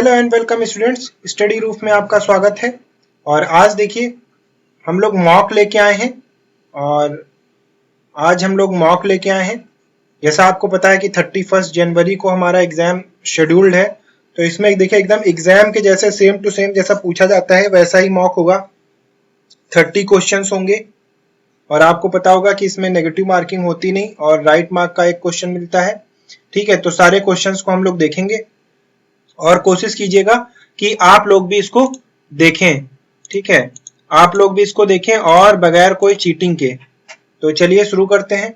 Hello and welcome students, study roof में आपका स्वागत है। और आज देखिए हम लोग मॉक लेके आए हैं और आज हम लोग मॉक लेके आए हैं। जैसा आपको पता है कि 31 जनवरी को हमारा एग्जाम शेड्यूल्ड है, तो इसमें देखिए एकदम एग्जाम के जैसे सेम टू सेम जैसा पूछा जाता है वैसा ही मॉक होगा। 30 क्वेश्चंस होंगे और आपको पता होगा कि इसमें नेगेटिव मार्किंग होती नहीं और राइट मार्क का एक क्वेश्चन मिलता है। ठीक है, तो सारे क्वेश्चंस को हम लोग देखेंगे और कोशिश कीजिएगा कि आप लोग भी इसको देखें। ठीक है, आप लोग भी इसको देखें और बगैर कोई चीटिंग के। तो चलिए शुरू करते हैं।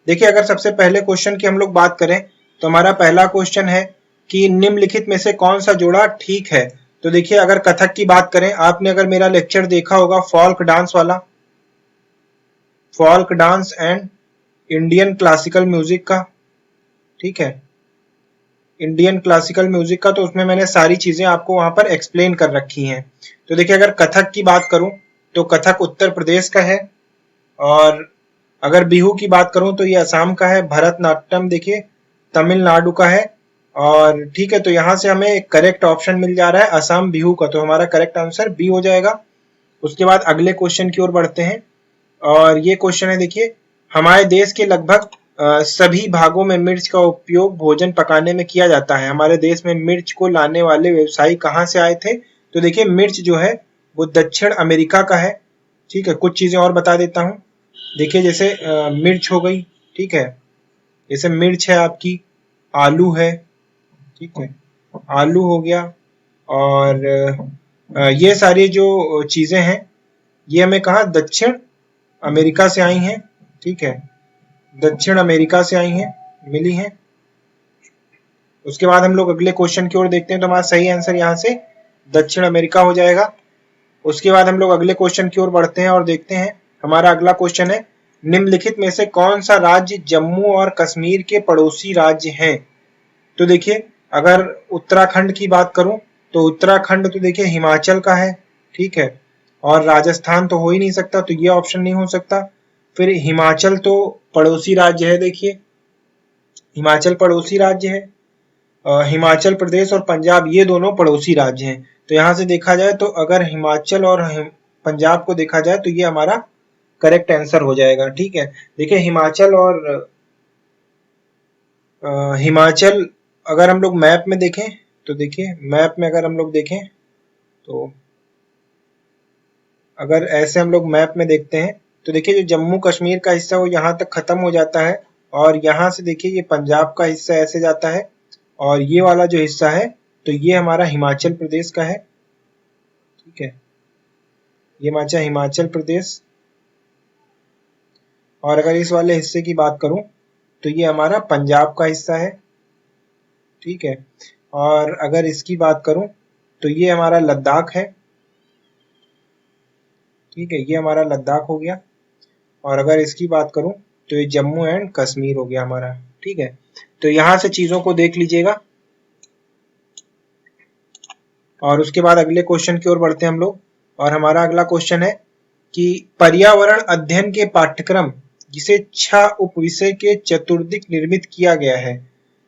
देखिए, अगर सबसे पहले क्वेश्चन की हम लोग बात करें तो हमारा पहला क्वेश्चन है कि निम्नलिखित में से कौन सा जोड़ा ठीक है। तो देखिए, अगर कथक की बात करें, आपने अगर मेरा लेक्चर देखा होगा फोल्क डांस वाला, folk dance and Indian classical music का, ठीक है, इंडियन क्लासिकल म्यूजिक का, तो उसमें मैंने सारी चीजें आपको वहां पर एक्सप्लेन कर रखी हैं। तो देखिए, अगर कथक की बात करूं तो कथक उत्तर प्रदेश का है, और अगर बिहू की बात करूं तो ये असम का है। भरतनाट्यम देखिए तमिलनाडु का है। और ठीक है, तो यहां से हमें एक करेक्ट ऑप्शन मिल जा रहा है असम बिहू का, तो हमारा करेक्ट आंसर बी हो जाएगा। उसके बाद अगले क्वेश्चन की ओर बढ़ते हैं और ये क्वेश्चन है, देखिए, हमारे देश के लगभग सभी भागों में मिर्च का उपयोग भोजन पकाने में किया जाता है। हमारे देश में मिर्च को लाने वाले व्यवसायी कहाँ से आए थे। तो देखिए, मिर्च जो है वो दक्षिण अमेरिका का है। ठीक है, कुछ चीजें और बता देता हूँ। देखिए, जैसे मिर्च हो गई, ठीक है, जैसे मिर्च है आपकी, आलू है, ठीक है, आलू हो गया, और ये सारी जो चीजें हैं ये हमें कहा दक्षिण अमेरिका से आई हैं। ठीक है, दक्षिण अमेरिका से आई हैं, मिली हैं। उसके बाद हम लोग अगले क्वेश्चन की ओर देखते हैं, तो हमारा सही आंसर यहाँ से दक्षिण अमेरिका हो जाएगा। उसके बाद हम लोग अगले क्वेश्चन की ओर बढ़ते हैं और देखते हैं। हमारा अगला क्वेश्चन है, निम्नलिखित में से कौन सा राज्य जम्मू और कश्मीर के पड़ोसी राज्य हैं। तो देखिए, अगर उत्तराखंड की बात करूं तो उत्तराखंड तो देखिए हिमाचल का है, ठीक है, और राजस्थान तो हो ही नहीं सकता, तो ये ऑप्शन नहीं हो सकता। फिर हिमाचल तो पड़ोसी राज्य है, देखिए हिमाचल पड़ोसी राज्य है। हिमाचल प्रदेश और पंजाब ये दोनों पड़ोसी राज्य हैं। तो यहाँ से देखा जाए तो अगर हिमाचल और पंजाब को देखा जाए तो ये हमारा करेक्ट आंसर हो जाएगा। ठीक है, देखिए हिमाचल और हिमाचल अगर हम लोग मैप में देखें तो देखिए मैप में अगर हम लोग देखें तो अगर ऐसे हम लोग मैप में देखते हैं तो देखिए जो जम्मू कश्मीर का हिस्सा वो यहाँ तक खत्म हो जाता है, और यहाँ से देखिए ये पंजाब का हिस्सा ऐसे जाता है, और ये वाला जो हिस्सा है तो ये हमारा हिमाचल प्रदेश का है। ठीक है, ये हमारा हिमाचल प्रदेश, और अगर इस वाले हिस्से की बात करूं तो ये हमारा पंजाब का हिस्सा है। ठीक है, और अगर इसकी बात करूं तो ये हमारा लद्दाख है। ठीक है, ये हमारा लद्दाख हो गया, और अगर इसकी बात करूं तो ये जम्मू एंड कश्मीर हो गया हमारा। ठीक है, तो यहां से चीजों को देख लीजिएगा और उसके बाद अगले क्वेश्चन की ओर बढ़ते हैं हम लोग। और हमारा अगला क्वेश्चन है कि पर्यावरण अध्ययन के पाठ्यक्रम जिसे 6 उपविषय के चतुर्दिक निर्मित किया गया है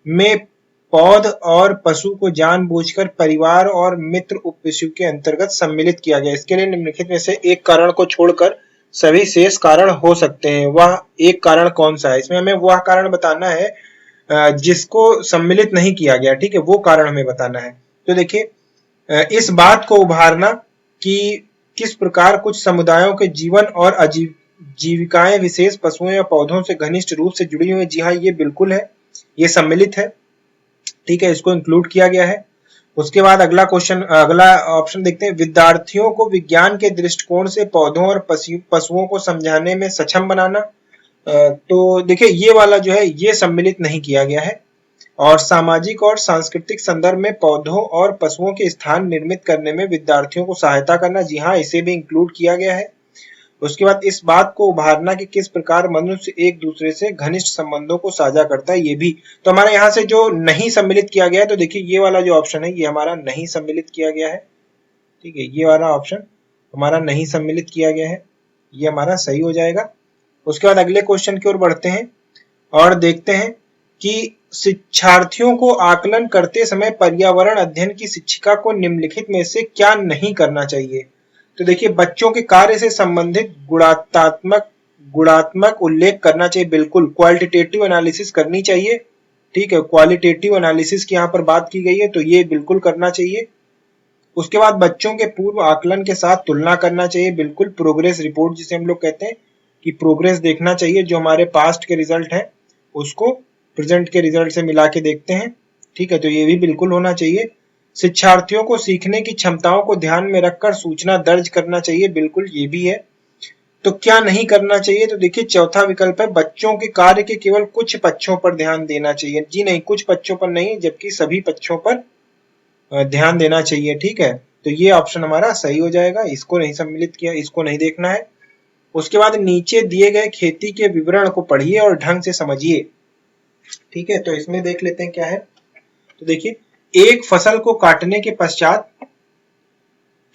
में पौध और पशु को जानबूझकर परिवार और मित्र उपविषयों के अंतर्गत सम्मिलित किया गया। इसके लिए निम्नलिखित में से एक कारण को छोड़कर सभी शेष कारण हो सकते हैं, वह एक कारण कौन सा है। इसमें हमें वह कारण बताना है जिसको सम्मिलित नहीं किया गया। ठीक है, वो कारण हमें बताना है। तो देखिए, इस बात को उभारना कि किस प्रकार कुछ समुदायों के जीवन और जीविकाएं विशेष पशुओं या पौधों से घनिष्ठ रूप से जुड़ी हुई है। जी हाँ, ये बिल्कुल है, ये सम्मिलित है। ठीक है, इसको इंक्लूड किया गया है। उसके बाद अगला क्वेश्चन, अगला ऑप्शन देखते हैं, विद्यार्थियों को विज्ञान के दृष्टिकोण से पौधों और पशुओं को समझाने में सक्षम बनाना। तो देखिए, ये वाला जो है ये सम्मिलित नहीं किया गया है। और सामाजिक और सांस्कृतिक संदर्भ में पौधों और पशुओं के स्थान निर्मित करने में विद्यार्थियों को सहायता करना, जी हाँ, इसे भी इंक्लूड किया गया है। उसके बाद इस बात को उभारना कि किस प्रकार मनुष्य एक दूसरे से घनिष्ठ संबंधों को साझा करता है, ये भी। तो हमारे यहाँ से जो नहीं सम्मिलित किया गया है, तो देखिए ये वाला जो ऑप्शन है ये हमारा नहीं सम्मिलित किया गया है। ठीक है, ये वाला ऑप्शन हमारा नहीं सम्मिलित किया गया है, ये हमारा सही हो जाएगा। उसके बाद अगले क्वेश्चन की ओर बढ़ते हैं और देखते हैं कि शिक्षार्थियों को आकलन करते समय पर्यावरण अध्ययन की शिक्षिका को निम्नलिखित में से क्या नहीं करना चाहिए। तो देखिए, बच्चों के कार्य से संबंधित गुणात्मक उल्लेख करना चाहिए, बिल्कुल। क्वालिटेटिव एनालिसिस करनी चाहिए, ठीक है, क्वालिटेटिव एनालिसिस की यहाँ पर बात की गई है, तो ये बिल्कुल करना चाहिए। उसके बाद बच्चों के पूर्व आकलन के साथ तुलना करना चाहिए, बिल्कुल। प्रोग्रेस रिपोर्ट जिसे हम लोग कहते हैं कि प्रोग्रेस देखना चाहिए, जो हमारे पास्ट के रिजल्ट हैं उसको प्रेजेंट के रिजल्ट से मिला के देखते हैं, ठीक है, तो ये भी बिल्कुल होना चाहिए। शिक्षार्थियों को सीखने की क्षमताओं को ध्यान में रखकर सूचना दर्ज करना चाहिए, बिल्कुल, ये भी है। तो क्या नहीं करना चाहिए, तो देखिए चौथा विकल्प है बच्चों के कार्य के केवल कुछ पक्षों पर ध्यान देना चाहिए। जी नहीं, कुछ पक्षों पर नहीं, जबकि सभी पक्षों पर ध्यान देना चाहिए, ठीक है। तो ये ऑप्शन हमारा सही हो जाएगा, इसको नहीं सम्मिलित किया, इसको नहीं देखना है। उसके बाद नीचे दिए गए खेती के विवरण को पढ़िए और ढंग से समझिए, ठीक है। तो इसमें देख लेते हैं क्या है। तो देखिए, एक फसल को काटने के पश्चात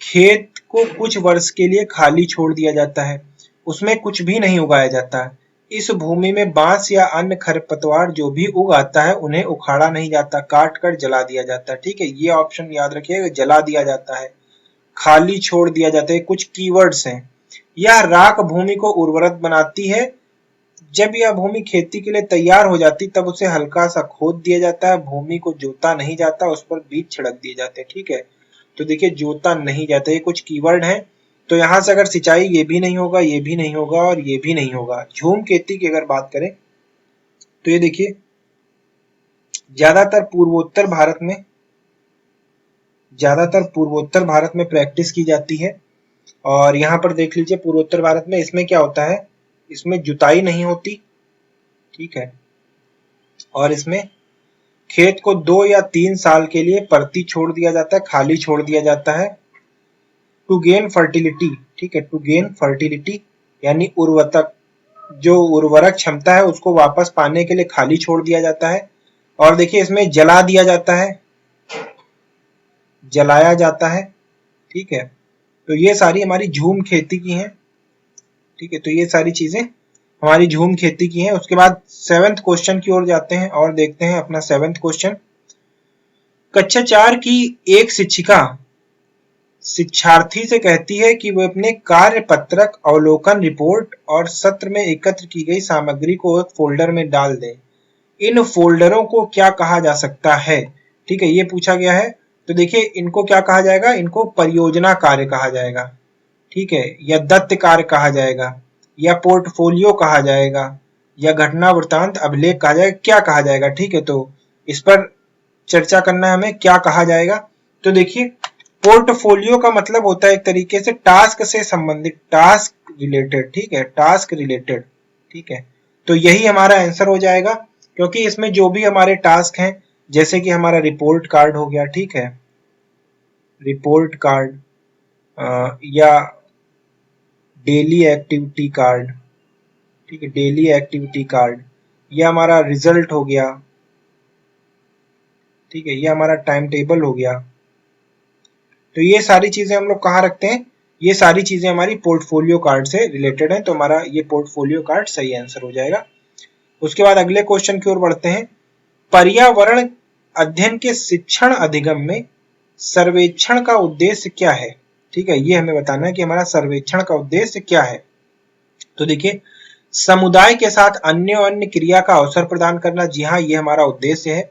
खेत को कुछ वर्ष के लिए खाली छोड़ दिया जाता है, उसमें कुछ भी नहीं उगाया जाता है। इस भूमि में बांस या अन्य खरपतवार जो भी उग आता है उन्हें उखाड़ा नहीं जाता, काट कर जला दिया जाता है, ठीक है। ये ऑप्शन याद रखिएगा, जला दिया जाता है, खाली छोड़ दिया जाता है, कुछ कीवर्ड्स हैं। यह राख भूमि को उर्वरक बनाती है। जब यह भूमि खेती के लिए तैयार हो जाती तब उसे हल्का सा खोद दिया जाता है, भूमि को जोता नहीं जाता, उस पर बीज छिड़क दिए जाते हैं, ठीक है। तो देखिए, जोता नहीं जाता, ये कुछ कीवर्ड हैं। तो यहाँ से अगर सिंचाई, ये भी नहीं होगा, ये भी नहीं होगा और ये भी नहीं होगा। झूम खेती की अगर बात करें तो ये देखिए, ज्यादातर पूर्वोत्तर भारत में प्रैक्टिस की जाती है। और यहाँ पर देख लीजिए, पूर्वोत्तर भारत में इसमें क्या होता है, इसमें जुताई नहीं होती, ठीक है, और इसमें खेत को 2 या 3 साल के लिए परती छोड़ दिया जाता है, खाली छोड़ दिया जाता है। टू गेन फर्टिलिटी, ठीक है, टू गेन फर्टिलिटी यानी उर्वरक क्षमता है उसको वापस पाने के लिए खाली छोड़ दिया जाता है। और देखिए, इसमें जला दिया जाता है, जलाया जाता है, ठीक है। तो ये सारी हमारी झूम खेती की हैं, ठीक है। तो ये सारी चीजें हमारी झूम खेती की हैं। उसके बाद 7th क्वेश्चन की ओर जाते हैं और देखते हैं अपना 7th क्वेश्चन। कक्षा 4 की एक शिक्षिका शिक्षार्थी से कहती है कि वह अपने कार्य पत्रक, अवलोकन रिपोर्ट और सत्र में एकत्र की गई सामग्री को एक फोल्डर में डाल दें। इन फोल्डरों को क्या कहा जा सकता है, ठीक है, ये पूछा गया है। तो देखिए, इनको क्या कहा जाएगा, इनको परियोजना कार्य कहा जाएगा, ठीक है, या दत्त कार्य कहा जाएगा, या पोर्टफोलियो कहा जाएगा, या घटना वृत्तांत अभिलेख कहा जाएगा, क्या कहा जाएगा, ठीक है। तो इस पर चर्चा करना है हमें, क्या कहा जाएगा। तो देखिए, पोर्टफोलियो का मतलब होता है एक तरीके से टास्क से संबंधित, टास्क रिलेटेड, ठीक है, टास्क रिलेटेड, ठीक है। तो यही हमारा आंसर हो जाएगा, क्योंकि इसमें जो भी हमारे टास्क हैं, जैसे कि हमारा रिपोर्ट कार्ड हो गया, ठीक है, रिपोर्ट कार्ड या डेली एक्टिविटी कार्ड, ठीक है, डेली एक्टिविटी कार्ड, यह हमारा रिजल्ट हो गया, ठीक है, ये हमारा टाइम टेबल हो गया। तो ये सारी चीजें हम लोग कहाँ रखते हैं, ये सारी चीजें हमारी पोर्टफोलियो कार्ड से रिलेटेड हैं, तो हमारा ये पोर्टफोलियो कार्ड सही आंसर हो जाएगा। उसके बाद अगले क्वेश्चन की ओर बढ़ते हैं। पर्यावरण अध्ययन के शिक्षण अधिगम में सर्वेक्षण का उद्देश्य क्या है, ठीक है, ये हमें बताना है कि हमारा सर्वेक्षण का उद्देश्य क्या है। तो देखिए, समुदाय के साथ अन्य क्रिया का अवसर प्रदान करना, जी हाँ, ये हमारा उद्देश्य है।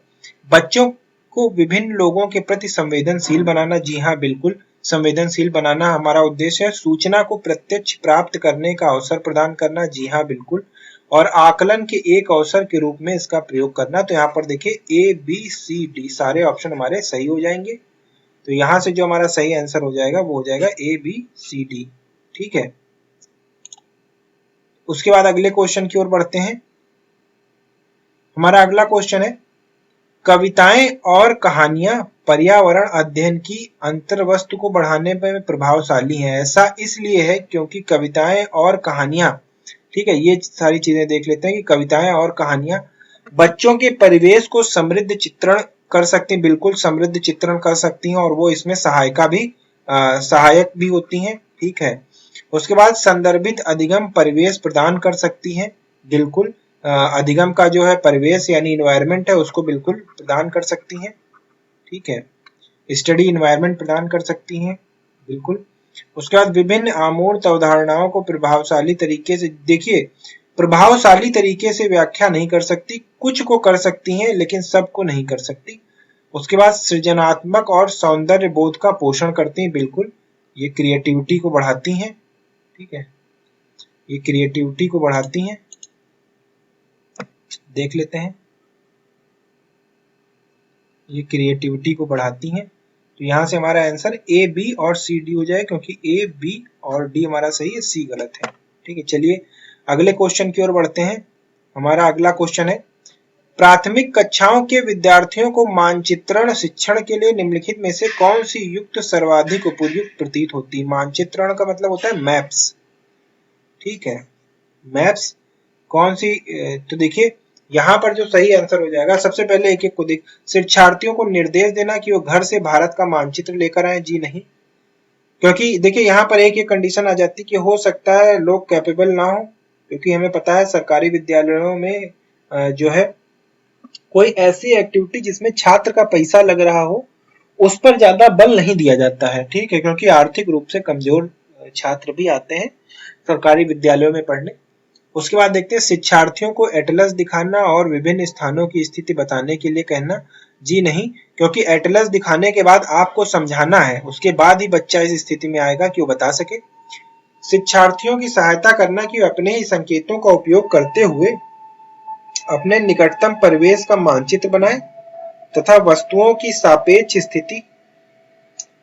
बच्चों को विभिन्न लोगों के प्रति संवेदनशील बनाना, जी हाँ, बिल्कुल, संवेदनशील बनाना हमारा उद्देश्य है। सूचना को प्रत्यक्ष प्राप्त करने का अवसर प्रदान करना, जी हाँ, बिल्कुल, और आकलन के एक अवसर के रूप में इसका प्रयोग करना। तो यहाँ पर देखिए, ए बी सी डी सारे ऑप्शन हमारे सही हो जाएंगे। तो यहाँ से जो हमारा सही आंसर हो जाएगा वो हो जाएगा ए बी सी डी, ठीक है। उसके बाद अगले क्वेश्चन की ओर बढ़ते हैं। हमारा अगला क्वेश्चन है, कविताएं और कहानियां पर्यावरण अध्ययन की अंतर्वस्तु को बढ़ाने में प्रभावशाली हैं। ऐसा इसलिए है क्योंकि कविताएं और कहानियां, ठीक है, ये सारी चीजें देख लेते हैं कि कविताएं और कहानियां बच्चों के परिवेश को समृद्ध चित्रण कर सकती हैं, बिल्कुल समृद्ध चित्रण कर सकती हैं, और वो इसमें सहायक भी होती हैं, ठीक है। उसके बाद संदर्भित अधिगम परिवेश प्रदान कर सकती हैं, बिल्कुल, अधिगम का जो है परिवेश यानी इन्वायरमेंट है उसको बिल्कुल प्रदान कर सकती हैं, ठीक है, स्टडी इन्वायरमेंट प्रदान कर सकती हैं बिल्कुल। उसके बाद विभिन्न अमूर्त अवधारणाओं को प्रभावशाली तरीके से, देखिए प्रभावशाली तरीके से व्याख्या नहीं कर सकती, कुछ को कर सकती हैं लेकिन सब को नहीं कर सकती। उसके बाद सृजनात्मक और सौंदर्य बोध का पोषण करती हैं, बिल्कुल ये क्रिएटिविटी को बढ़ाती हैं, ठीक है, ये क्रिएटिविटी को बढ़ाती हैं। देख लेते हैं, ये क्रिएटिविटी को बढ़ाती हैं। तो यहाँ से हमारा आंसर ए, बी और सी, डी हो जाए, क्योंकि ए, बी और डी हमारा सही है, सी गलत है, ठीक है। चलिए अगले क्वेश्चन की ओर बढ़ते हैं। हमारा अगला क्वेश्चन है, प्राथमिक कक्षाओं के विद्यार्थियों को मानचित्रण शिक्षण के लिए निम्नलिखित में से कौन सी युक्त सर्वाधिक उपयुक्त प्रतीत होती है? मानचित्रण का मतलब होता है मैप्स, ठीक है, मैप्स कौन सी, तो देखिए यहाँ पर जो सही आंसर हो जाएगा, सबसे पहले एक एक को देख, शिक्षार्थियों को निर्देश देना कि वो घर से भारत का मानचित्र लेकर आए, जी नहीं, क्योंकि देखिए यहाँ पर एक एक कंडीशन आ जाती कि हो सकता है लोग कैपेबल ना हो, क्योंकि हमें पता है सरकारी विद्यालयों में जो है कोई ऐसी एक्टिविटी जिसमें छात्र का पैसा लग रहा हो उस पर ज्यादा बल नहीं दिया जाता है, ठीक है, क्योंकि आर्थिक रूप से कमजोर छात्र भी आते हैं सरकारी विद्यालयों में पढ़ने। उसके बाद देखते हैं, शिक्षार्थियों को एटलस दिखाना और विभिन्न स्थानों की स्थिति बताने के लिए कहना, जी नहीं, क्योंकि एटलस दिखाने के बाद आपको समझाना है, उसके बाद ही बच्चा इस स्थिति में आएगा कि वो बता सके। शिक्षार्थियों की सहायता करना कि वे अपने ही संकेतों का उपयोग करते हुए अपने निकटतम परिवेश का मानचित्र बनाएं तथा वस्तुओं की सापेक्ष स्थिति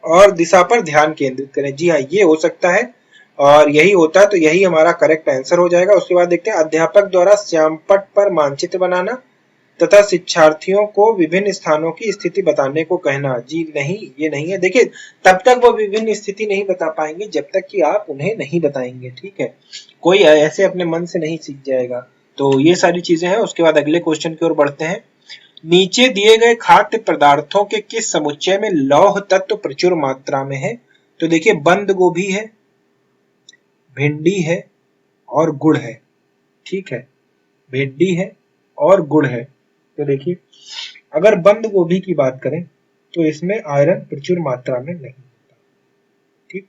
और दिशा पर ध्यान केंद्रित करें, जी हाँ ये हो सकता है और यही होता है, तो यही हमारा करेक्ट आंसर हो जाएगा। उसके बाद देखते हैं, अध्यापक द्वारा श्यामपट्ट पर मानचित्र बनाना तथा शिक्षार्थियों को विभिन्न स्थानों की स्थिति बताने को कहना, जी नहीं ये नहीं है। देखिए तब तक वो विभिन्न स्थिति नहीं बता पाएंगे जब तक कि आप उन्हें नहीं बताएंगे, ठीक है, कोई ऐसे अपने मन से नहीं सीख जाएगा। तो ये सारी चीजें हैं। उसके बाद अगले क्वेश्चन की ओर बढ़ते हैं, नीचे दिए गए खाद्य पदार्थों के किस समुच्चय में लौह तत्व प्रचुर मात्रा में है? तो देखिए बंद गोभी है, भिंडी है और गुड़ है, ठीक है, भिंडी है और गुड़ है। तो देखिए अगर बंद गोभी की बात करें तो इसमें आयरन प्रचुर मात्रा में नहीं होता, ठीक,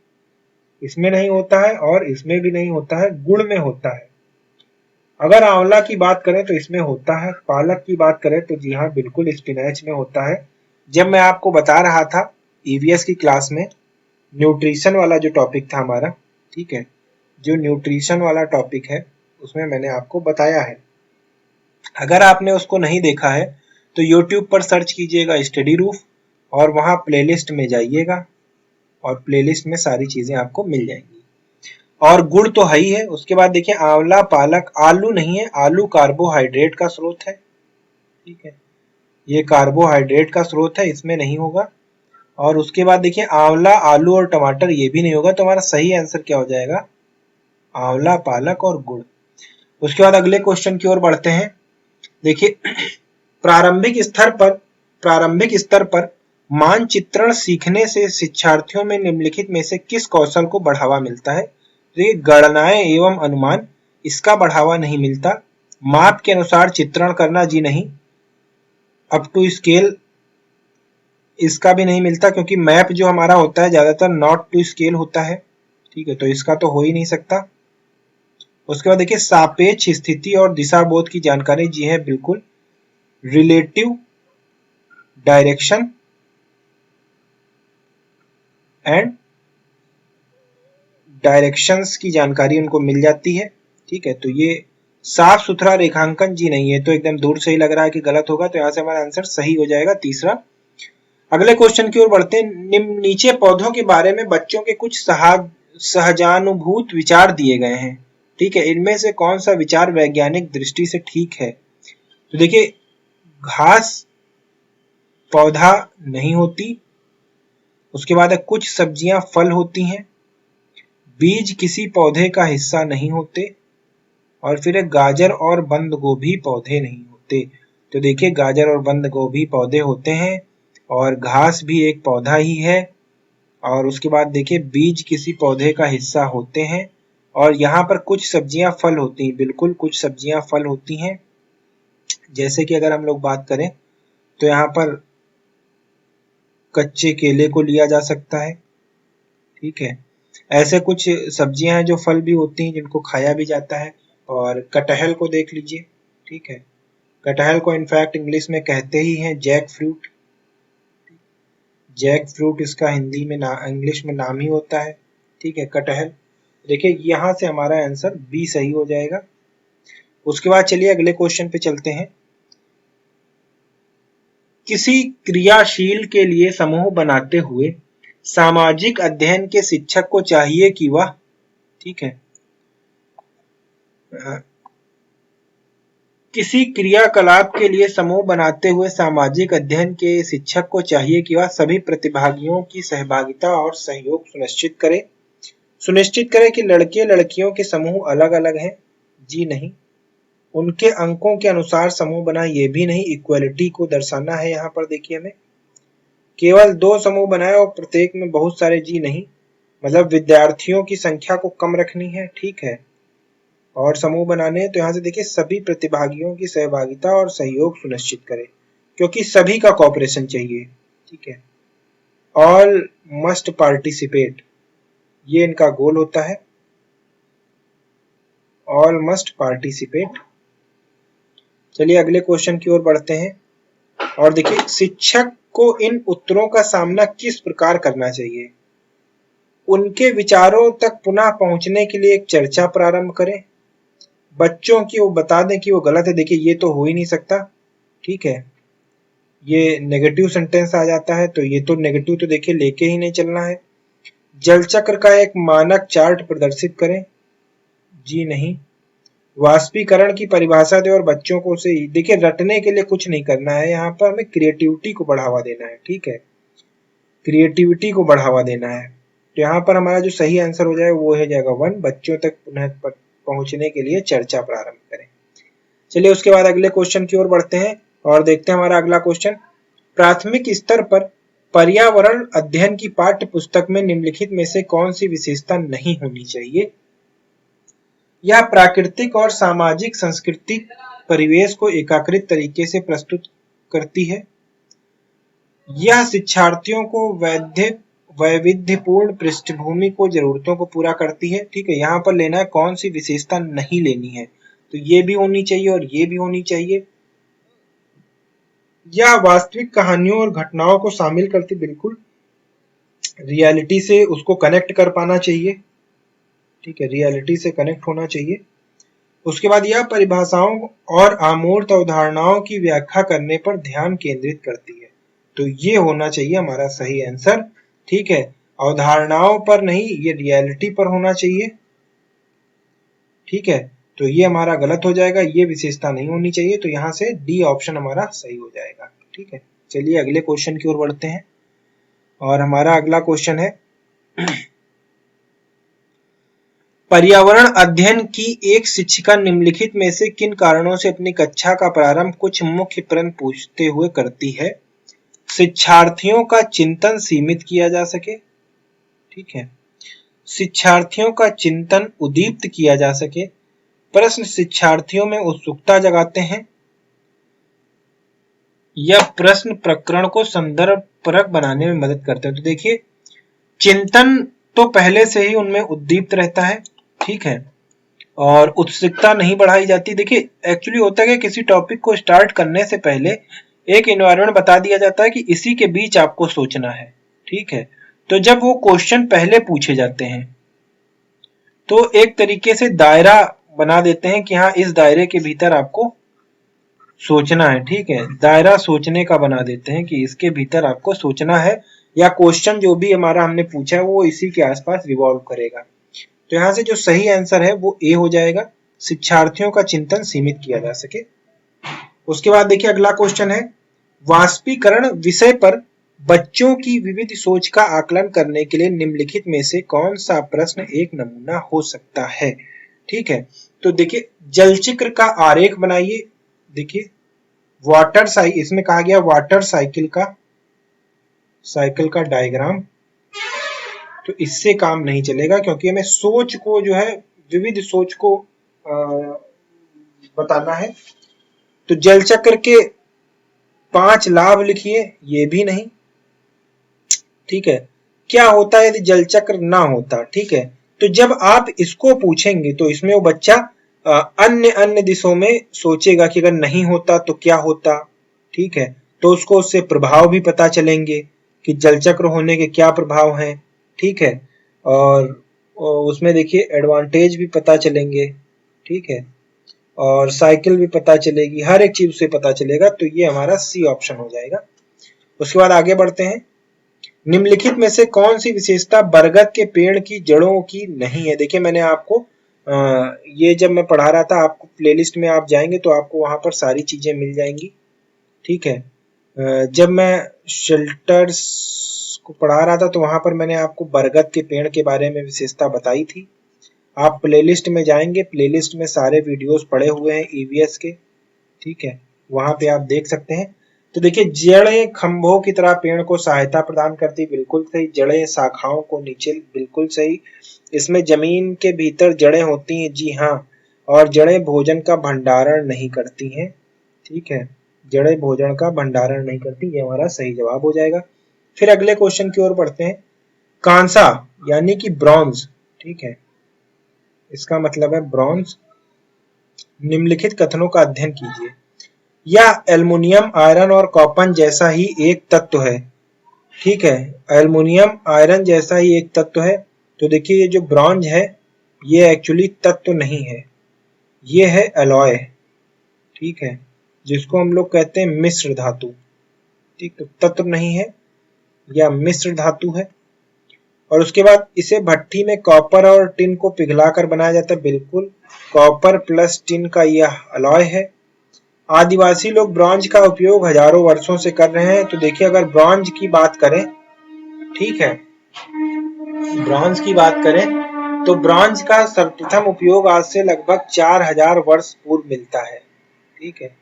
इसमें नहीं होता है और इसमें भी नहीं होता है, गुड़ में होता है। अगर आंवला की बात करें तो इसमें होता है, पालक की बात करें तो जी हाँ बिल्कुल स्पिनच में होता है। जब मैं आपको बता रहा था ईवीएस की क्लास में न्यूट्रिशन वाला जो टॉपिक था हमारा, ठीक है, जो न्यूट्रिशन वाला टॉपिक है उसमें मैंने आपको बताया है। अगर आपने उसको नहीं देखा है तो YouTube पर सर्च कीजिएगा स्टडी रूफ और वहां प्लेलिस्ट में जाइएगा और प्लेलिस्ट में सारी चीजें आपको मिल जाएंगी। और गुड़ तो है ही है। उसके बाद देखिए आंवला, पालक, आलू नहीं है, आलू कार्बोहाइड्रेट का स्रोत है, ठीक है, ये कार्बोहाइड्रेट का स्रोत है, इसमें नहीं होगा। और उसके बाद देखिए आंवला, आलू और टमाटर ये भी नहीं होगा, तो हमारा सही आंसर क्या हो जाएगा? आंवला, पालक और गुड़। उसके बाद अगले क्वेश्चन की ओर बढ़ते हैं। देखिए प्रारंभिक स्तर पर मानचित्रण सीखने से शिक्षार्थियों में निम्नलिखित में से किस कौशल को बढ़ावा मिलता है? तो ये गणनाएं एवं अनुमान, इसका बढ़ावा नहीं मिलता। माप के अनुसार चित्रण करना, जी नहीं। अप टू स्केल, इसका भी नहीं मिलता, क्योंकि मैप जो हमारा होता है ज्यादातर नॉट टू स्केल होता है, ठीक है, तो इसका तो हो ही नहीं सकता। उसके बाद देखिए सापेक्ष स्थिति और दिशा बोध की जानकारी, जी है बिल्कुल। रिलेटिव डायरेक्शन एंड डायरेक्शंस की जानकारी उनको मिल जाती है, ठीक है। तो ये साफ सुथरा रेखांकन, जी नहीं है, तो एकदम दूर से ही लग रहा है कि गलत होगा, तो यहाँ से हमारा आंसर सही हो जाएगा तीसरा। अगले क्वेश्चन की ओर बढ़ते हैं। नीचे पौधों के बारे में बच्चों के कुछ सहजानुभूत विचार दिए गए हैं, ठीक है, इनमें से कौन सा विचार वैज्ञानिक दृष्टि से ठीक है? तो देखिए घास पौधा नहीं होती, उसके बाद कुछ सब्जियां फल होती हैं, बीज किसी पौधे का हिस्सा नहीं होते, और फिर गाजर और बंद गोभी पौधे नहीं होते। तो देखिए गाजर और बंद गोभी पौधे होते हैं और घास भी एक पौधा ही है, और उसके बाद देखिए बीज किसी पौधे का हिस्सा होते हैं और यहाँ पर कुछ सब्जियां फल होती हैं, बिल्कुल कुछ सब्जियां फल होती हैं। जैसे कि अगर हम लोग बात करें तो यहाँ पर कच्चे केले को लिया जा सकता है, ठीक है। ऐसे कुछ सब्जियां हैं जो फल भी होती हैं, जिनको खाया भी जाता है। और कटहल को देख लीजिए, ठीक है। कटहल को इनफैक्ट इंग्लिश में कहते ही हैं जैक फ्रूट। जैक फ्रूट इसका हिंदी में इंग्लिश में नाम ही होता है, ठीक है, कटहल। देखिए यहाँ से हमारा आंसर बी सही हो जाएगा। उसके बाद चलिए अगले क्वेश्चन पे चलते हैं। किसी क्रियाशील के लिए समूह बनाते हुए सामाजिक अध्ययन के शिक्षक को चाहिए कि वह, ठीक है, किसी क्रियाकलाप के लिए समूह बनाते हुए सामाजिक अध्ययन के शिक्षक को चाहिए कि वह सभी प्रतिभागियों की सहभागिता और सहयोग सुनिश्चित करे। सुनिश्चित करे कि लड़के लड़कियों के समूह अलग अलग हैं, जी नहीं। उनके अंकों के अनुसार समूह बनाए, ये भी नहीं। इक्वलिटी को दर्शाना है यहाँ पर, देखिए हमें केवल 2 समूह बनाए और प्रत्येक में बहुत सारे, जी नहीं। मतलब विद्यार्थियों की संख्या को कम रखनी है, ठीक है, और समूह बनाने। तो यहाँ से देखिए सभी प्रतिभागियों की सहभागिता और सहयोग सुनिश्चित करें, क्योंकि सभी का कॉपरेशन चाहिए, ठीक है। ऑल मस्ट पार्टिसिपेट, ये इनका गोल होता है, ऑल मस्ट पार्टिसिपेट। चलिए अगले क्वेश्चन की ओर बढ़ते हैं। और देखिए शिक्षक को इन उत्तरों का सामना किस प्रकार करना चाहिए। उनके विचारों तक पुनः पहुंचने के लिए एक चर्चा प्रारंभ करें। बच्चों की वो बता दें कि वो गलत है। देखिए ये तो हो ही नहीं सकता, ठीक है, ये नेगेटिव सेंटेंस आ जाता है, तो ये तो नेगेटिव तो देखिए लेके ही नहीं चलना है। जल चक्र का एक मानक चार्ट प्रदर्शित करें, जी नहीं। वाष्पीकरण की परिभाषा दे और बच्चों को उसे, देखिए रटने के लिए कुछ नहीं करना है, यहाँ पर हमें क्रिएटिविटी को बढ़ावा देना है, ठीक है, क्रिएटिविटी को बढ़ावा देना है। तो यहाँ पर हमारा जो सही आंसर हो जाएगा वो हो जाएगा 1, बच्चों तक पुनः पहुंचने के लिए चर्चा प्रारंभ करें। चलिए उसके बाद अगले क्वेश्चन की ओर बढ़ते हैं और देखते हैं हमारा अगला क्वेश्चन। प्राथमिक स्तर पर पर्यावरण अध्ययन की पाठ्य पुस्तक में निम्नलिखित में से कौन सी विशेषता नहीं होनी चाहिए। यह प्राकृतिक और सामाजिक सांस्कृतिक परिवेश को एकीकृत तरीके से प्रस्तुत करती है। यह शिक्षार्थियों को वैविध्यपूर्ण पृष्ठभूमि को जरूरतों को पूरा करती है, ठीक है। यहाँ पर लेना है कौन सी विशेषता नहीं लेनी है, तो ये भी होनी चाहिए और ये भी होनी चाहिए। यह वास्तविक कहानियों और घटनाओं को शामिल करती, बिल्कुल रियलिटी से उसको कनेक्ट कर पाना चाहिए, ठीक है, रियलिटी से कनेक्ट होना चाहिए। उसके बाद यह परिभाषाओं और अमूर्त अवधारणाओं की व्याख्या करने पर ध्यान केंद्रित करती है, तो ये होना चाहिए हमारा सही आंसर, ठीक है। अवधारणाओं पर नहीं, ये रियलिटी पर होना चाहिए, ठीक है। तो ये हमारा गलत हो जाएगा, ये विशेषता नहीं होनी चाहिए, तो यहाँ से डी ऑप्शन हमारा सही हो जाएगा, ठीक है। चलिए अगले क्वेश्चन की ओर बढ़ते हैं और हमारा अगला क्वेश्चन है पर्यावरण अध्ययन की एक शिक्षिका निम्नलिखित में से किन कारणों से अपनी कक्षा का प्रारंभ कुछ मुख्य प्रश्न पूछते हुए करती है। शिक्षार्थियों का चिंतन सीमित किया जा सके, ठीक है, शिक्षार्थियों का चिंतन उद्दीप्त किया जा सके, प्रश्न शिक्षार्थियों में उत्सुकता जगाते हैं, यह प्रश्न प्रकरण को संदर्भ परक बनाने में मदद करते हैं। तो देखिए चिंतन तो पहले से ही उनमें उद्दीप्त रहता है, ठीक है, और उत्सुकता नहीं बढ़ाई जाती। देखिए एक्चुअली होता है कि किसी टॉपिक को स्टार्ट करने से पहले एक एनवायरनमेंट बता दिया जाता है कि इसी के बीच आपको सोचना है, ठीक है। तो जब वो क्वेश्चन पहले पूछे जाते हैं तो एक तरीके से दायरा बना देते हैं कि हाँ इस दायरे के भीतर आपको सोचना है, ठीक है, दायरा सोचने का बना देते हैं कि इसके भीतर आपको सोचना है, या क्वेश्चन जो भी हमारा हमने पूछा है वो इसी के आसपास रिवॉल्व करेगा। तो यहाँ से जो सही आंसर है वो ए हो जाएगा, शिक्षार्थियों का चिंतन सीमित किया जा सके। उसके बाद देखिए अगला क्वेश्चन है वाष्पीकरण विषय पर बच्चों की विविध सोच का आकलन करने के लिए निम्नलिखित में से कौन सा प्रश्न एक नमूना हो सकता है, ठीक है। तो देखिए जलचक्र का आरेख बनाइए, देखिए वाटर साइकिल, इसमें कहा गया वाटर साइकिल का डायग्राम, तो इससे काम नहीं चलेगा क्योंकि हमें सोच को जो है विविध सोच को बताना है। तो जल चक्र के 5 लाभ लिखिए, ये भी नहीं। ठीक है, क्या होता है यदि जल चक्र ना होता? ठीक है, तो जब आप इसको पूछेंगे तो इसमें वो बच्चा अन्य अन्य दिशों में सोचेगा कि अगर नहीं होता तो क्या होता। ठीक है, तो उसको उससे प्रभाव भी पता चलेंगे कि जल चक्र होने के क्या प्रभाव हैं। ठीक है, और उसमें देखिए एडवांटेज भी पता चलेंगे। ठीक है, और साइकिल भी पता चलेगी, हर एक चीज से पता चलेगा। तो ये हमारा सी ऑप्शन हो जाएगा। उसके बाद आगे बढ़ते हैं। निम्नलिखित में से कौन सी विशेषता बरगद के पेड़ की जड़ों की नहीं है? देखिए मैंने आपको ये जब मैं पढ़ा रहा था, आपको प्लेलिस्ट में आप जाएंगे तो आपको वहां पर सारी चीजें मिल जाएंगी। ठीक है, जब मैं शेल्टर्स को पढ़ा रहा था तो वहां पर मैंने आपको बरगद के पेड़ के बारे में विशेषता बताई थी। आप प्लेलिस्ट में जाएंगे, प्लेलिस्ट में सारे वीडियोस पड़े हुए हैं ईवीएस के। ठीक है, वहां पे आप देख सकते हैं। तो देखिए जड़ें खंभों की तरह पेड़ को सहायता प्रदान करती, बिल्कुल सही। जड़ें शाखाओं को नीचे, बिल्कुल सही। इसमें जमीन के भीतर जड़ें होती हैं, जी हाँ। और जड़ें भोजन का भंडारण नहीं करती हैं। ठीक है, जड़ें भोजन का भंडारण नहीं करती, ये हमारा सही जवाब हो जाएगा। फिर अगले क्वेश्चन की ओर बढ़ते हैं। कांसा यानी कि ब्रॉन्ज, ठीक है, इसका मतलब है ब्रॉन्ज। निम्नलिखित कथनों का अध्ययन कीजिए। यह एल्युमिनियम, आयरन और कॉपर जैसा ही एक तत्व है। ठीक है, एल्युमिनियम आयरन जैसा ही एक तत्व है। तो देखिए ये जो ब्रॉन्ज है ये एक्चुअली तत्व नहीं है, ये है अलॉय। ठीक है, जिसको हम लोग कहते हैं मिश्र धातु। ठीक, तो तत्व नहीं है, यह मिश्र धातु है। और उसके बाद इसे भट्टी में कॉपर और टिन को पिघलाकर बनाया जाता है, बिल्कुल। कॉपर प्लस टिन का यह अलॉय है। आदिवासी लोग ब्रॉन्ज का उपयोग हजारों वर्षों से कर रहे हैं। तो देखिए अगर ब्रॉन्ज की बात करें, ठीक है, ब्रॉन्ज की बात करें तो ब्रॉन्ज का सर्वप्रथम उपयोग आज से लगभग 4000 वर्ष पूर्व मिलता है। ठीक है,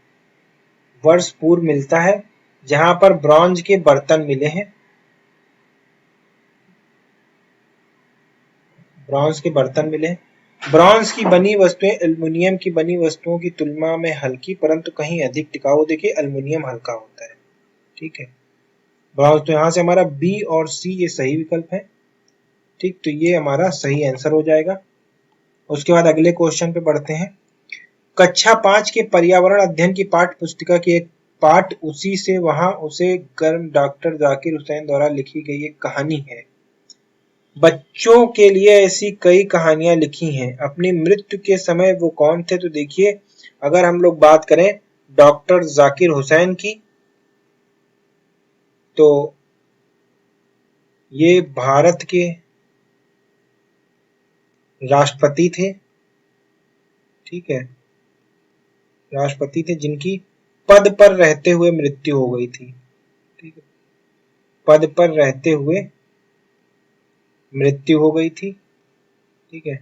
वर्ष पूर्व मिलता है, जहां पर ब्रॉन्ज के बर्तन मिले हैं। ब्रॉन्ज के बर्तन मिले हैं। ब्रॉन्ज की बनी वस्तुएं एल्युमिनियम की बनी वस्तुओं की तुलना में हल्की परंतु कहीं अधिक टिकाऊ। देखिए एल्युमिनियम हल्का होता है। ठीक है, ब्रॉन्ज, तो यहां से हमारा बी और सी ये सही विकल्प है। ठीक, तो ये हमारा सही आंसर हो जाएगा। उसके बाद अगले क्वेश्चन पे बढ़ते हैं। कक्षा 5 के पर्यावरण अध्ययन की पाठ्य पुस्तिका की एक पाठ उसी से वहां उसे गर्म डॉक्टर जाकिर हुसैन द्वारा लिखी गई एक कहानी है। बच्चों के लिए ऐसी कई कहानियां लिखी हैं। अपनी मृत्यु के समय वो कौन थे? तो देखिए अगर हम लोग बात करें डॉक्टर जाकिर हुसैन की, तो ये भारत के राष्ट्रपति थे। ठीक है, राष्ट्रपति थे जिनकी पद पर रहते हुए मृत्यु हो गई थी। ठीक है, पद पर रहते हुए मृत्यु हो गई थी। ठीक है,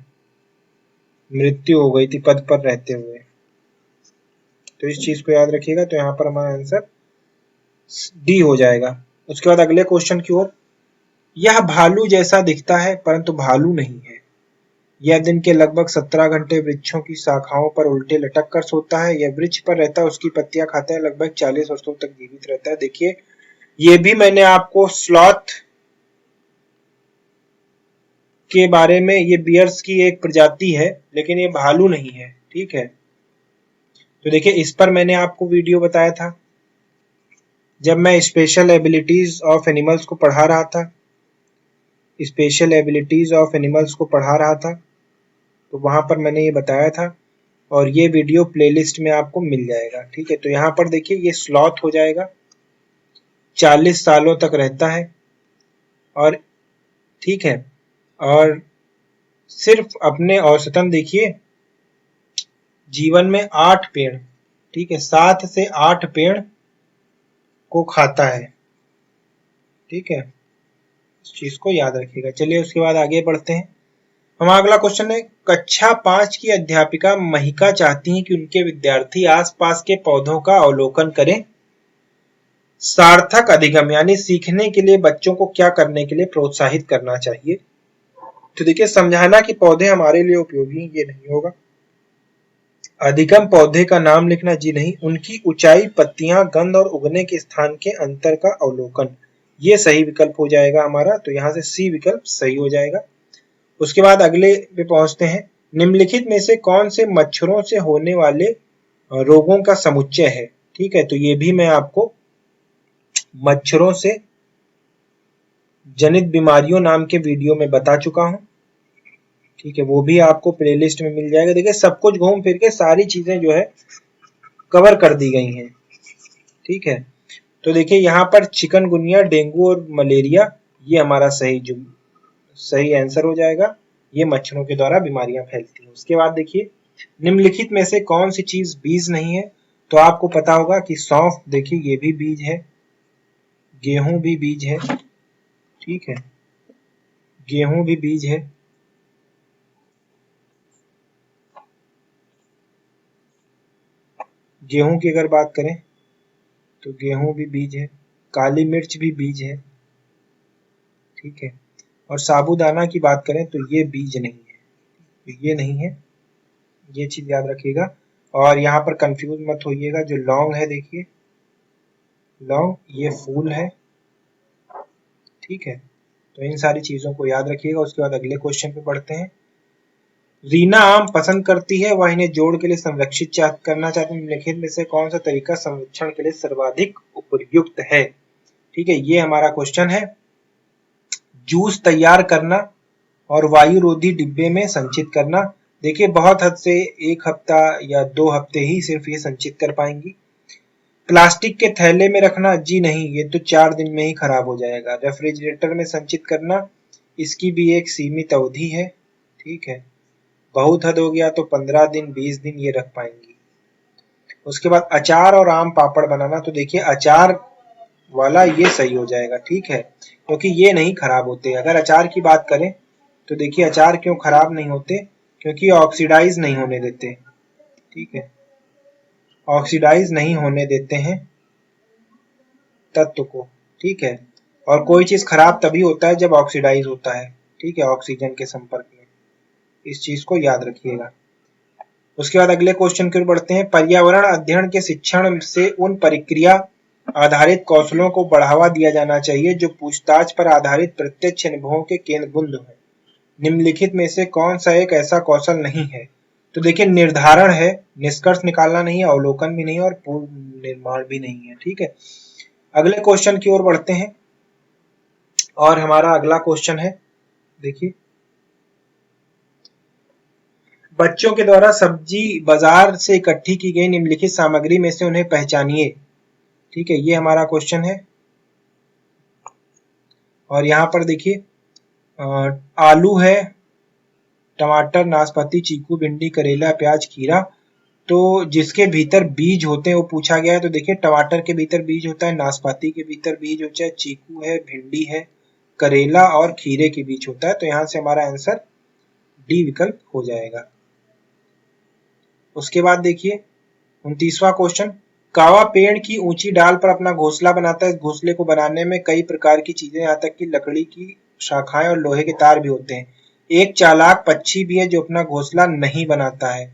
मृत्यु हो गई थी पद पर रहते हुए। तो इस चीज को याद रखिएगा। तो यहां पर हमारा आंसर डी हो जाएगा। उसके बाद अगले क्वेश्चन की ओर। यह भालू जैसा दिखता है परंतु भालू नहीं है। यह दिन के लगभग 17 घंटे वृक्षों की शाखाओं पर उल्टे लटक कर सोता है। यह वृक्ष पर रहता है, उसकी पत्तियां खाता है, लगभग 40 वर्षों तक जीवित रहता है। देखिए ये भी मैंने आपको स्लॉथ के बारे में, ये बियर्स की एक प्रजाति है लेकिन ये भालू नहीं है। ठीक है, तो देखिए इस पर मैंने आपको वीडियो बताया था जब मैं स्पेशल एबिलिटीज ऑफ एनिमल्स को पढ़ा रहा था। स्पेशल एबिलिटीज ऑफ एनिमल्स को पढ़ा रहा था तो वहां पर मैंने ये बताया था, और ये वीडियो प्लेलिस्ट में आपको मिल जाएगा। ठीक है, तो यहाँ पर देखिए ये स्लॉथ हो जाएगा, 40 सालों तक रहता है। और ठीक है, और सिर्फ अपने औसतन देखिए जीवन में 8 पेड़, ठीक है, 7 से 8 पेड़ को खाता है। ठीक है, इस चीज को याद रखिएगा। चलिए उसके बाद आगे बढ़ते हैं। हमारा अगला क्वेश्चन है। कक्षा 5 की अध्यापिका महिका चाहती हैं कि उनके विद्यार्थी आसपास के पौधों का अवलोकन करें। सार्थक अधिगम यानी सीखने के लिए बच्चों को क्या करने के लिए प्रोत्साहित करना चाहिए? तो देखिए समझाना कि पौधे हमारे लिए उपयोगी ये नहीं होगा। अधिकम पौधे का नाम लिखना जी नहीं। उनकी ऊंचाई, पत्तियां, गंध और उगने के स्थान के अंतर का अवलोकन, ये सही विकल्प हो जाएगा हमारा। तो यहाँ से सी विकल्प सही हो जाएगा। उसके बाद अगले पे पहुंचते हैं। निम्नलिखित में से कौन से मच्छरों से होने वाले रोगों का समुच्चय है? ठीक है, तो ये भी मैं आपको मच्छरों से जनित बीमारियों नाम के वीडियो में बता चुका हूं। ठीक है, वो भी आपको प्लेलिस्ट में मिल जाएगा। देखिए सब कुछ घूम फिर के सारी चीजें जो है कवर कर दी गई हैं। ठीक है, तो देखिए यहाँ पर चिकनगुनिया, डेंगू और मलेरिया ये हमारा सही आंसर हो जाएगा। ये मच्छरों के द्वारा बीमारियां फैलती हैं। उसके बाद देखिए निम्नलिखित में से कौन सी चीज बीज नहीं है? तो आपको पता होगा कि सौंफ, देखिए ये भी बीज है, गेहूं भी बीज है। ठीक है, गेहूं भी बीज है। गेहूं की अगर बात करें तो गेहूं भी बीज है, काली मिर्च भी बीज है। ठीक है, और साबूदाना की बात करें तो ये बीज नहीं है, तो ये नहीं है, ये चीज याद रखिएगा। और यहाँ पर कंफ्यूज मत होइएगा, जो लौंग है देखिए, लौंग ये फूल है। ठीक है, तो इन सारी चीजों को याद रखिएगा। उसके बाद अगले क्वेश्चन पे बढ़ते हैं। रीना आम पसंद करती है, वह इन्हें जोड़ के लिए संरक्षित करना चाहती है। निम्नलिखित में से कौन सा तरीका संरक्षण के लिए सर्वाधिक उपयुक्त है? ठीक है, ये हमारा क्वेश्चन है। जूस तैयार करना और वायुरोधी डिब्बे में संचित करना। देखिए बहुत हद से 1 हफ्ता या 2 हफ्ते ही सिर्फ ये संचित कर पाएंगी। प्लास्टिक के थैले में रखना, जी नहीं, ये तो 4 दिन में ही खराब हो जाएगा। रेफ्रिजरेटर में संचित करना, इसकी भी एक सीमित अवधि है। ठीक है, बहुत हद हो गया तो 15 दिन 20 दिन ये रख पाएंगी। उसके बाद अचार और आम पापड़ बनाना, तो देखिए अचार वाला ये सही हो जाएगा। ठीक है, क्योंकि ये नहीं खराब होते। अगर अचार की बात करें तो देखिए अचार क्यों खराब नहीं होते? क्योंकि ऑक्सीडाइज नहीं होने देते। ठीक है, ऑक्सीडाइज नहीं होने देते हैं तत्व को। ठीक है, और कोई चीज खराब तभी होता है जब ऑक्सीडाइज होता है। ठीक है, ऑक्सीजन के संपर्क में, इस चीज को याद रखिएगा। उसके बाद अगले क्वेश्चन की ओर बढ़ते हैं। पर्यावरण अध्ययन के शिक्षण से उन प्रक्रिया आधारित कौशलों को बढ़ावा दिया जाना चाहिए जो पूछताछ पर आधारित प्रत्यक्ष अनुभवों के केंद्र बिंदु है। निम्नलिखित में से कौन सा एक ऐसा कौशल नहीं है? तो देखिए निर्धारण है, निष्कर्ष निकालना नहीं है, अवलोकन भी नहीं है और पूर्व निर्माण भी नहीं है। ठीक है, अगले क्वेश्चन की ओर बढ़ते हैं और हमारा अगला क्वेश्चन है, देखिए बच्चों के द्वारा सब्जी बाजार से इकट्ठी की गई निम्नलिखित सामग्री में से उन्हें पहचानिए। ठीक है, ये हमारा क्वेश्चन है। और यहाँ पर देखिए आलू है, टमाटर, नाशपाती, चीकू, भिंडी, करेला, प्याज, खीरा। तो जिसके भीतर बीज होते हैं वो पूछा गया है। तो देखिए टमाटर के भीतर बीज होता है, नाशपाती के भीतर बीज होता है, चीकू है, भिंडी है, करेला और खीरे के बीज होता है। तो यहाँ से हमारा आंसर डी विकल्प हो जाएगा। उसके बाद देखिए 29वां क्वेश्चन। कावा पेड़ की ऊंची डाल पर अपना घोंसला बनाता है। इस घोंसले को बनाने में कई प्रकार की चीजें, यहाँ तक कि लकड़ी की शाखाएं और लोहे के तार भी होते हैं। एक चालाक पक्षी भी है जो अपना घोंसला नहीं बनाता है,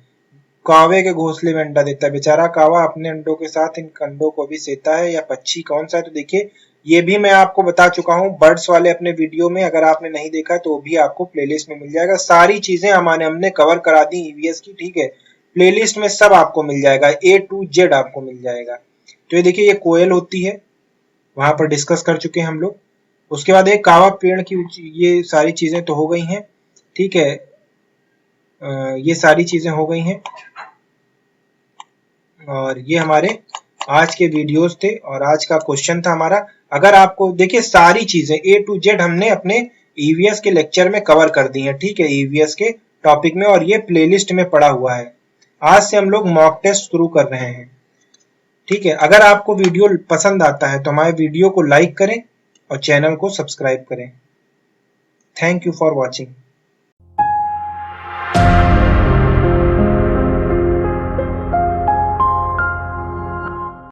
कावे के घोंसले में अंडा देता है। बेचारा कावा अपने अंडों के साथ इन अंडों को भी सेता है। या पक्षी कौन सा है? तो देखिए ये भी मैं आपको बता चुका हूँ बर्ड्स वाले अपने वीडियो में। अगर आपने नहीं देखा तो वो भी आपको प्लेलिस्ट में मिल जाएगा। सारी चीजें हमने कवर करा दी ईवीएस की। ठीक है, प्लेलिस्ट में सब आपको मिल जाएगा, A to Z आपको मिल जाएगा। तो ये देखिए ये कोयल होती है, वहां पर डिस्कस कर चुके हैं हम लोग। उसके बाद एक कावा पेड़ की, ये सारी चीजें तो हो गई हैं। ठीक है, ये सारी चीजें हो गई हैं और ये हमारे आज के वीडियोस थे और आज का क्वेश्चन था हमारा। अगर आपको देखिए सारी चीजें A to Z हमने अपने ईवीएस के लेक्चर में कवर कर दी हैं। ठीक है, ईवीएस के टॉपिक में, और ये प्लेलिस्ट में पड़ा हुआ है। आज से हम लोग मॉक टेस्ट शुरू कर रहे हैं। ठीक है, अगर आपको वीडियो पसंद आता है तो हमारे वीडियो को लाइक करें और चैनल को सब्सक्राइब करें। Thank you for watching.